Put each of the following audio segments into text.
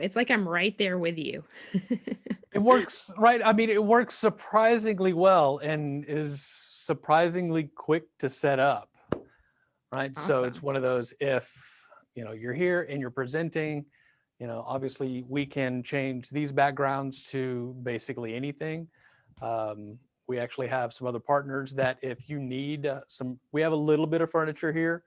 it's like I'm right there with you. It works, right? I mean, it works surprisingly well and is surprisingly quick to set up, right? So it's Awesome. one of those, if, you're here and you're presenting, obviously we can change these backgrounds to basically anything. We actually have some other partners that if you need we have a little bit of furniture here.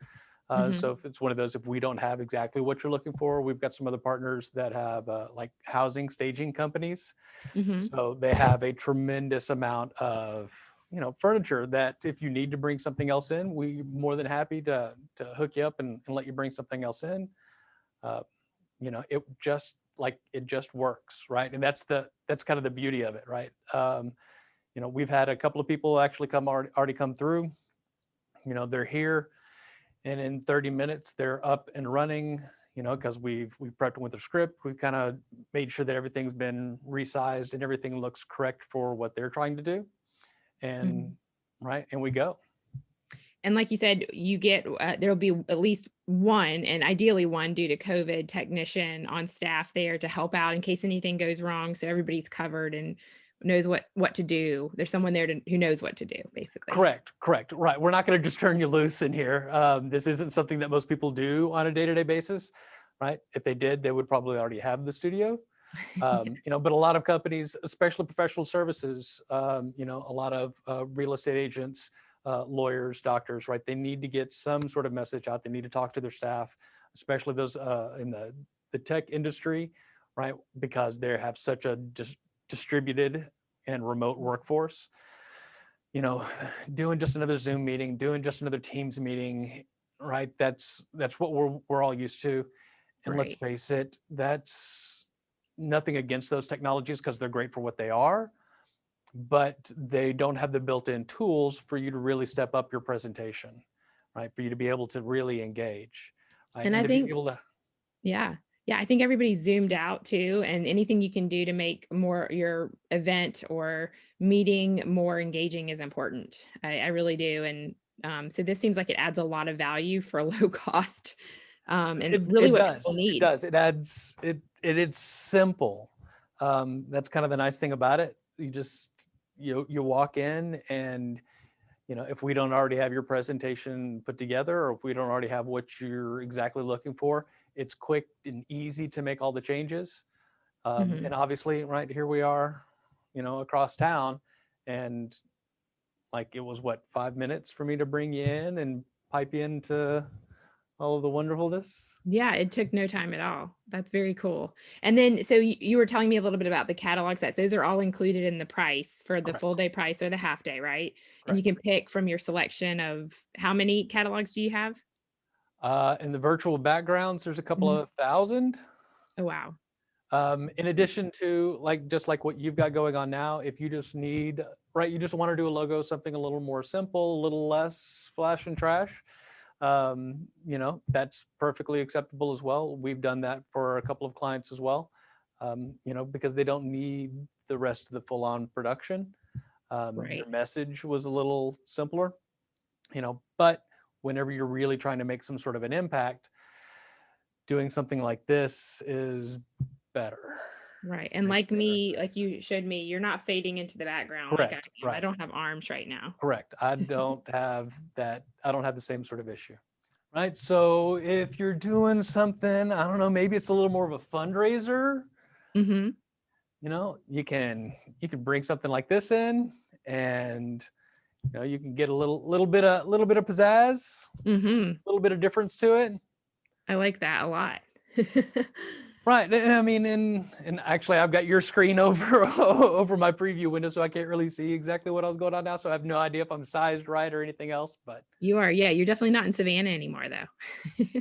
So Mhm. if it's one of those, if we don't have exactly what you're looking for, we've got some other partners that have like housing staging companies. Mhm. So they have a tremendous amount of, furniture that if you need to bring something else in, we more than happy to hook you up and let you bring something else in. Uh, it just works, right? And that's kind of the beauty of it, right? We've had a couple of people actually already come through. They're here, and in 30 minutes they're up and running. Because we've prepped them with a script. We've kind of made sure that everything's been resized and everything looks correct for what they're trying to do. And Mhm. right, and we go. And like you said, you get there'll be at least one, and ideally one due to COVID technician on staff there to help out in case anything goes wrong, so everybody's covered and knows what to do. There's someone there who knows what to do, basically. Correct. Right. We're not going to just turn you loose in here. This isn't something that most people do on a day-to-day basis, right? If they did, they would probably already have the studio. But a lot of companies, especially professional services, a lot of real estate agents, lawyers, doctors, right? They need to get some sort of message out. They need to talk to their staff, especially those in the tech industry, right? Because they have such a distributed and remote workforce. you know, doing just another Zoom meeting, doing just another Teams meeting, right? That's what we're all used to. And let's Right. face it, that's nothing against those technologies because they're great for what they are, but they don't have the built-in tools for you to really step up your presentation, right? For you to be able to really engage, right? And And I to be think able to, yeah. Yeah, I think everybody's zoomed out too, and anything you can do to make more your event or meeting more engaging is important. I really do, and, so this seems like it adds a lot of value for low cost, and it, really it what people does, it need. does, it adds, it's simple. That's kind of the nice thing about it. You walk in and if we don't already have your presentation put together, or if we don't already have what you're exactly looking for, it's quick and easy to make all the changes. Mhm. And obviously, right here we are, across town, and like it was what 5 minutes for me to bring you in and pipe you into all of the wonderfulness. Yeah, it took no time at all. That's very cool. And then so you were telling me a little bit about the catalog sets. Those are all included in the price for the Correct. full day price or the half day, right? And you Correct. can pick from your selection of how many catalogs do you have? In the virtual backgrounds, there's a couple Mhm. of thousand. Oh, wow. In addition to just like what you've got going on now, if you just need, right, you just want to do a logo, something a little more simple, a little less flash and trash, that's perfectly acceptable as well. We've done that for a couple of clients as well, because they don't need the rest of the full on production. Their Right. message was a little simpler, but whenever you're really trying to make some sort of an impact, doing something like this is better. Right, and It's like better. me, like you showed me, you're not fading into the background like I Correct. am. I Right. don't have arms right now. Correct. I don't have that. I don't have the same sort of issue. Right. So if you're doing something, I don't know, maybe it's a little more of a fundraiser, Mhm. you can bring something like this in, and you can get a little bit of pizzazz, Mhm. a little bit of difference to it. I like that a lot. Right. And I mean, and actually I've got your screen over over my preview window, so I can't really see exactly what else going on now. So I have no idea if I'm sized right or anything else, but You are, yeah, you're definitely not in Savannah anymore, though.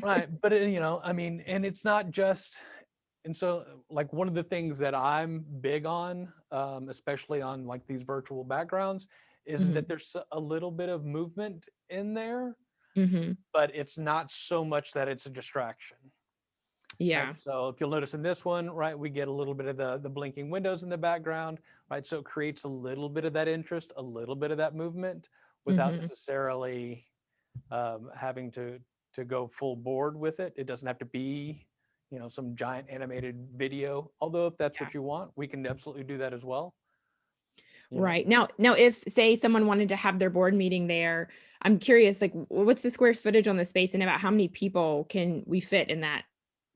right. But I mean, and it's not just, and so like one of the things that I'm big on, especially on like these virtual backgrounds, is that Mhm. there's a little bit of movement in there, Mhm. but it's not so much that it's a distraction. Right. Yeah. So if you'll notice in this one, right, we get a little bit of the blinking windows in the background, right? So it creates a little bit of that interest, a little bit of that movement without Mhm. necessarily having to go full board with it. It doesn't have to be, some giant animated video. Although if that's Yeah. what you want, we can absolutely do that as well. Right. Now, if say someone wanted to have their board meeting there, I'm curious, like, what's the square footage on the space and about how many people can we fit in that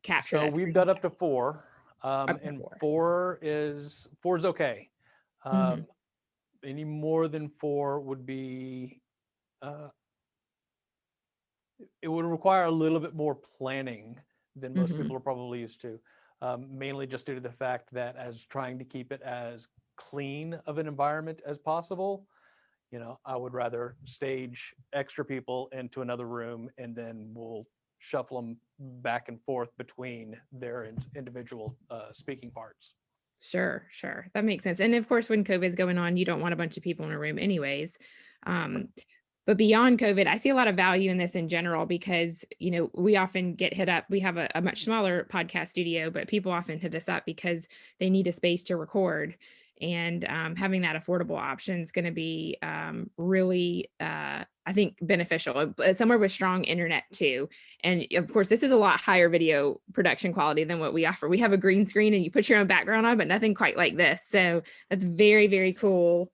capture So that we've screen? done up to four, Up to and four. four is okay. Mhm. Any more than four would be, uh, it would require a little bit more planning than most Mhm. people are probably used to. Mainly just due to the fact that as trying to keep it as clean of an environment as possible, I would rather stage extra people into another room and then we'll shuffle them back and forth between their individual speaking parts. Sure, sure. That makes sense. And of course, when COVID's going on, you don't want a bunch of people in a room anyways. Right. Um, but beyond COVID, I see a lot of value in this in general because, we often get hit up. We have a much smaller podcast studio, but people often hit us up because they need a space to record. And having that affordable option is going to be really, I think, beneficial. Somewhere with strong internet too. And of course, this is a lot higher video production quality than what we offer. We have a green screen and you put your own background on, but nothing quite like this. So that's very, very cool.